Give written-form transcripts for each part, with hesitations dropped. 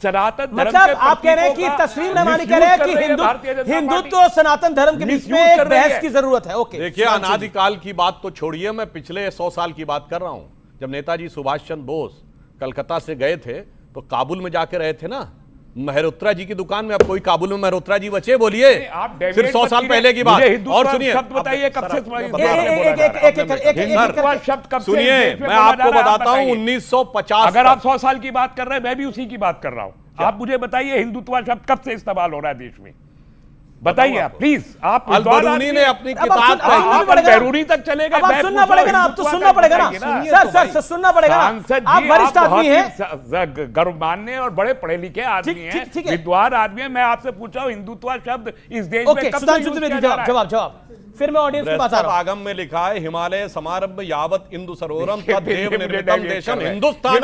सनातन धर्म मतलब आप कह रहे हैं कि तस्वीर मेहमानी कह रहे हैं कि हिंदुत्व और सनातन धर्म के बीच में एक बहस की जरूरत है। ओके, देखिए अनादिकाल की बात तो छोड़िए, मैं पिछले 100 साल की बात कर रहा हूं। जब नेताजी सुभाष चंद्र बोस कलकत्ता से गए थे तो काबुल में जाके रहे थे ना, मेहरोत्रा जी की दुकान में। अब कोई काबुल में मेहरोत्रा जी बचे? बोलिए, सिर्फ 100 साल पहले की बात। और सुनिए, शब्द बताइए कब से सुनिए मैं आपको बताता हूं 1950। अगर आप 100 साल की बात कर रहे हैं, मैं भी उसी की बात कर रहा हूं। आप मुझे बताइए हिंदुत्व शब्द कब से इस्तेमाल हो रहा है देश में, बताइए आप प्लीज। आप अल-बरूनी ने अपनी किताब बैरूनी तक चलेगा, अब सुनना पड़ेगा ना, अब तो सुनना पड़ेगा ना सर, सुनना पड़ेगा ना। आप वरिष्ठ आदमी हैं, गर्वमान्य और बड़े पढ़े लिखे आदमी हैं, विद्वान आदमी हैं। मैं आपसे पूछा हूं हिंदुत्व शब्द इस देश में कब से यूज किया जा रहा है? जवाब फिर मैं ऑडियंस की बात आ रहा हूं। आगम में लिखा है हिमालय समारंभ यावत इंदु सरोवरम तद्देव निर्मितम देशम हिंदुस्तान।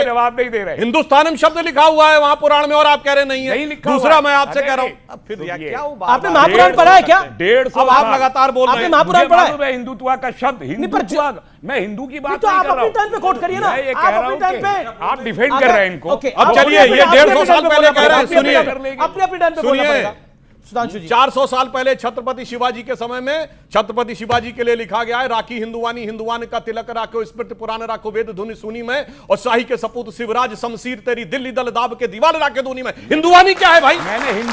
जवाब नहीं दे रहे। हिंदुस्तानम शब्द लिखा हुआ है वहां पुराण में और आप कह रहे नहीं है। दूसरा मैं आपसे कह रहा हूं, फिर क्या आपने महापुराण पढ़ा है क्या? 150 आप लगातार बोल रहे हैं। महापुराण पढ़ा है? हिंदुत्व का शब्द हिंदुत्व, मैं हिंदू की बात तो आप अपने टाइम पे कोट करिए ना। आप अपने टाइम पे आप डिफेंड कर रहे हैं इनको। अब चलिए, ये 150 साल पहले कह रहे हैं, सुनिए अपने टाइम पे बोलना पड़ेगा। 400 साल पहले छत्रपति शिवाजी के समय में छत्रपति शिवाजी के लिए लिखा गया है, राखी हिंदुवानी हिंदुवान का तिलक राखो, स्मृति पुराण राखो, वेद धुनि सुनी में, और शाही के सपूत शिवराज शमशीर तेरी दिल्ली दल दाब के दीवार राखे धुनी में। हिंदुवानी क्या है भाई?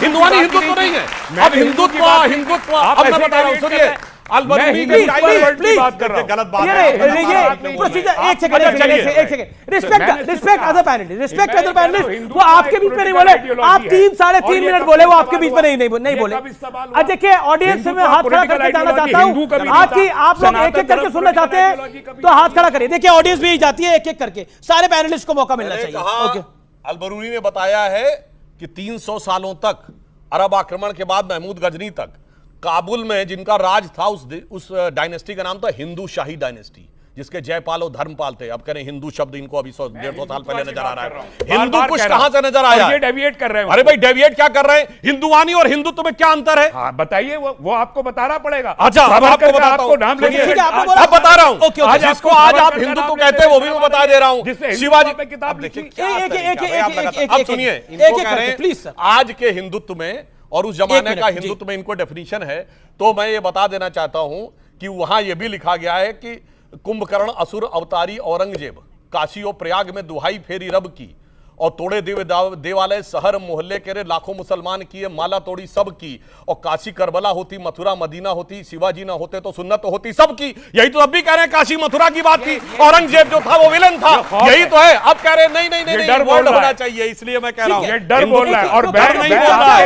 हिंदुवानी हिंदुत्व नहीं है। अब हिंदुत्व अब मैं बता रहा हूं, सुनिए अल-बरूनी की बात कर रहा हूं, गलत बात है। एक सेकंड, रिस्पेक्ट अदर पैनलिस्ट। वो आपके बीच में नहीं बोले, आप 3-3.5 मिनट बोले, वो आपके बीच में नहीं बोले। अब देखिए ऑडियंस में हाथ खड़ा करके जाना चाहता हूं। आप लोग एक एक करके सुनना चाहते हैं तो हाथ खड़ा करिए। देखिए ऑडियंस भी जाती है एक एक करके, सारे पैनलिस्ट को मौका मिलना चाहिए। अल-बरूनी ने बताया है कि 300 सालों तक, अरब आक्रमण के बाद महमूद गजनी तक, काबुल में जिनका राज था उस डायनेस्टी का नाम था हिंदू शाही डायनेस्टी, जिसके जयपाल और धर्मपाल थे। अब कह रहे हिंदू शब्द इनको अभी 100-150 साल पहले नजर आ रहा है। हिंदू कुछ कहां से नजर आया? ये डेविएट कर रहे हैं। अरे भाई डेविएट क्या कर रहे हैं? हिंदुवानी और हिंदुत्व में क्या अंतर है? हाँ, बताइए, वो आपको बताना पड़ेगा। अच्छा, अब आपको बताता हूं, अब बता रहा हूं। जिसको आज आप हिंदुत्व कहते हैं वो भी मैं बता दे रहा हूं। शिवाजी पे किताब लिखी, अब सुनिए, इनको कह रहे हैं आज के हिंदुत्व में और उस जमाने का हिंदुत्व में इनको डेफिनेशन है। तो मैं ये बता देना चाहता हूं कि वहां यह भी लिखा गया है कि कुंभकर्ण असुर अवतारी औरंगजेब, काशी और प्रयाग में दुहाई फेरी रब की, और तोड़े देवालय शहर मोहल्ले के रे लाखों मुसलमान किए, माला तोड़ी सब की, और काशी करबला होती, मथुरा मदीना होती, शिवाजी ना होते तो सुन्नत होती सब की। यही तो अब भी कह रहे हैं, काशी मथुरा की बात की। औरंगजेब जो था वो विलन था, यही तो है। अब कह रहे हैं नहीं डर वर्ड होना चाहिए, इसलिए मैं कह रहा हूं। ये डर बोल रहा है और बैर नहीं बोल रहा है।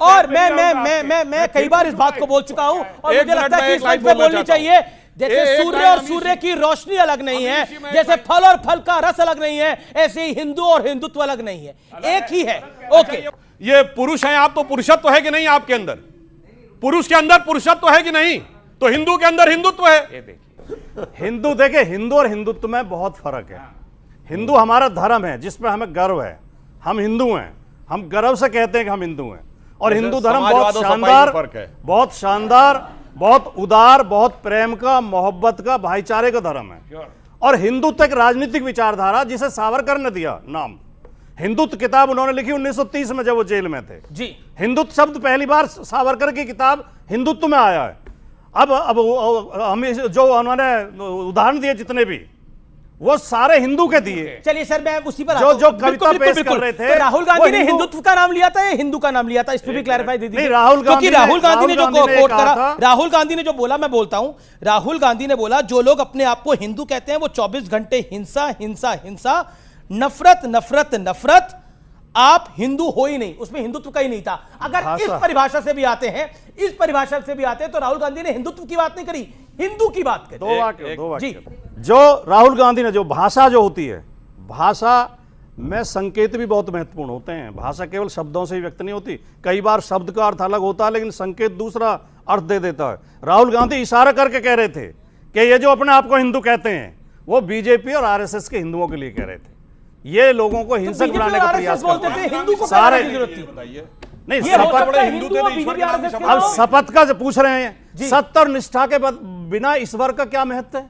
और मैं कई बार इस बात को बोल चुका हूं और मुझे लगता है कि इस बात पे बोलनी चाहिए। जैसे सूर्य और सूर्य की रोशनी अलग नहीं है, जैसे फल और फल का रस अलग नहीं है, ऐसे ही हिंदू और हिंदुत्व अलग नहीं है, एक ही है। ओके, ये पुरुष हैं आप, तो पुरुषत्व है कि नहीं आपके अंदर? पुरुष के अंदर पुरुषत्व है कि नहीं? तो हिंदू के अंदर हिंदुत्व है। हिंदू देखिए, हिंदू और हिंदुत्व में बहुत फर्क है। हिंदू हमारा धर्म है जिसमें हमें गर्व है, हम हिंदू हैं, हम गर्व से कहते हैं कि हम हिंदू हैं। और हिंदू धर्म बहुत शानदार, बहुत उदार, बहुत प्रेम का, मोहब्बत का, भाईचारे का धर्म है। और हिंदुत्व एक राजनीतिक विचारधारा जिसे सावरकर ने दिया नाम। हिंदुत्व किताब उन्होंने लिखी 1930 में जब वो जेल में थे जी। हिंदुत्व शब्द पहली बार सावरकर की किताब हिंदुत्व में आया है। अब हम जो उन्होंने उदाहरण दिए जितने भी, वो सारे हिंदू के दिए। चलिए सर, मैं उसी पर जो कविता पेश कर रहे थे, तो राहुल गांधी ने हिंदुत्व का नाम लिया था या हिंदू का नाम लिया था? इस पर भी क्लैरिफाई दे दीजिए। राहुल गांधी ने जो कोट करा, राहुल गांधी ने जो बोला, मैं बोलता हूं, राहुल गांधी ने बोला जो लोग अपने आप को हिंदू कहते हैं वो 24 घंटे हिंसा हिंसा हिंसा, नफरत नफरत नफरत, आप हिंदू हो ही नहीं। उसमें हिंदुत्व का ही नहीं था। अगर इस परिभाषा से भी आते हैं, इस परिभाषा से भी आते हैं, तो राहुल गांधी ने हिंदुत्व की बात नहीं करी, हिंदू की बात करी। दो वाक्य जो राहुल गांधी ने, जो भाषा जो होती है, भाषा में संकेत भी बहुत महत्वपूर्ण होते हैं। भाषा केवल शब्दों से ही व्यक्त नहीं होती, कई बार शब्द का अर्थ अलग होता है लेकिन संकेत दूसरा अर्थ दे देता है। राहुल गांधी इशारा करके कह रहे थे कि ये जो अपने आप को हिंदू कहते हैं वो बीजेपी और आरएसएस के हिंदुओं के लिए कह रहे थे। ये लोगों को हिंसक बनाने का प्रयास करते थे। हिंदू को सारे नहीं, अब शपथ का जो पूछ रहे हैं, सत्य और निष्ठा के बिना ईश्वर का क्या महत्व है?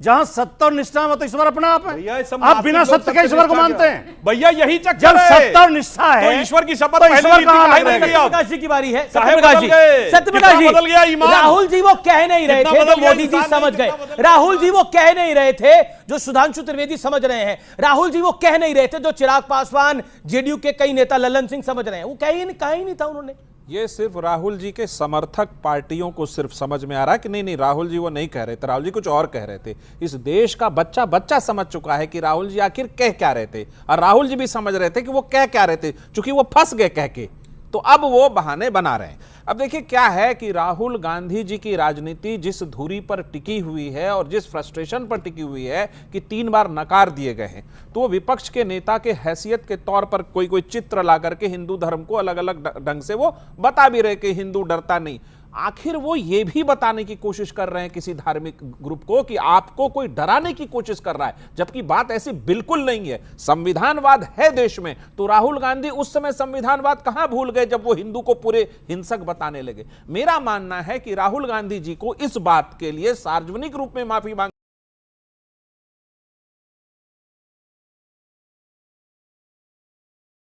जहां सत्य और निष्ठा में तो ईश्वर अपना आप भैया, है। सब आप बिना नास्तिक सत्य लोग के ईश्वर को सत्य मानते हैं। भैया यही चक्कर जब है। सत्य और निष्ठा है तो ईश्वर की शपथ तो पहले ईश्वर ली थी, कहां काहे लग नहीं रहे ली हैं? आप? सत्यप्रकाश जी की बारी है। साहब सत्यप्रकाश बदल जी, गए। सत्यप्रकाश कितना बदल गया जी, ईमान? राहुल जी वो कह नहीं रहे कितना थे बदल जो गया मोदी जी इंसान, समझ कितना गए। बदल गया? राहुल जी वो कह नहीं रहे थे जो सुधांशु त्रिवेदी समझ रहे हैं। राहुल जी वो कह नहीं रहे थे जो चिराग पासवान, जेडीयू के कई नेता ललन सिंह समझ रहे हैं। वो कहा ही नहीं था उन्होंने। ये सिर्फ राहुल जी के समर्थक पार्टियों को सिर्फ समझ में आ रहा है कि नहीं राहुल जी वो नहीं कह रहे थे, राहुल जी कुछ और कह रहे थे। इस देश का बच्चा समझ चुका है कि राहुल जी आखिर कह क्या रहे थे, और राहुल जी भी समझ रहे थे कि वो कह क्या रहे थे, क्योंकि वो फंस गए कह के, तो अब वो बहाने बना रहे हैं। अब देखिए क्या है कि राहुल गांधी जी की राजनीति जिस धुरी पर टिकी हुई है और जिस फ्रस्ट्रेशन पर टिकी हुई है कि 3 बार नकार दिए गए हैं, तो वो विपक्ष के नेता के हैसियत के तौर पर कोई चित्र ला करके हिंदू धर्म को अलग अलग ढंग से वो बता भी रहे कि हिंदू डरता नहीं। आखिर वो ये भी बताने की कोशिश कर रहे हैं किसी धार्मिक ग्रुप को कि आपको कोई डराने की कोशिश कर रहा है, जबकि बात ऐसी बिल्कुल नहीं है। संविधानवाद है देश में, तो राहुल गांधी उस समय संविधानवाद कहां भूल गए जब वो हिंदू को पूरे हिंसक बताने लगे। मेरा मानना है कि राहुल गांधी जी को इस बात के लिए सार्वजनिक रूप में माफी मांग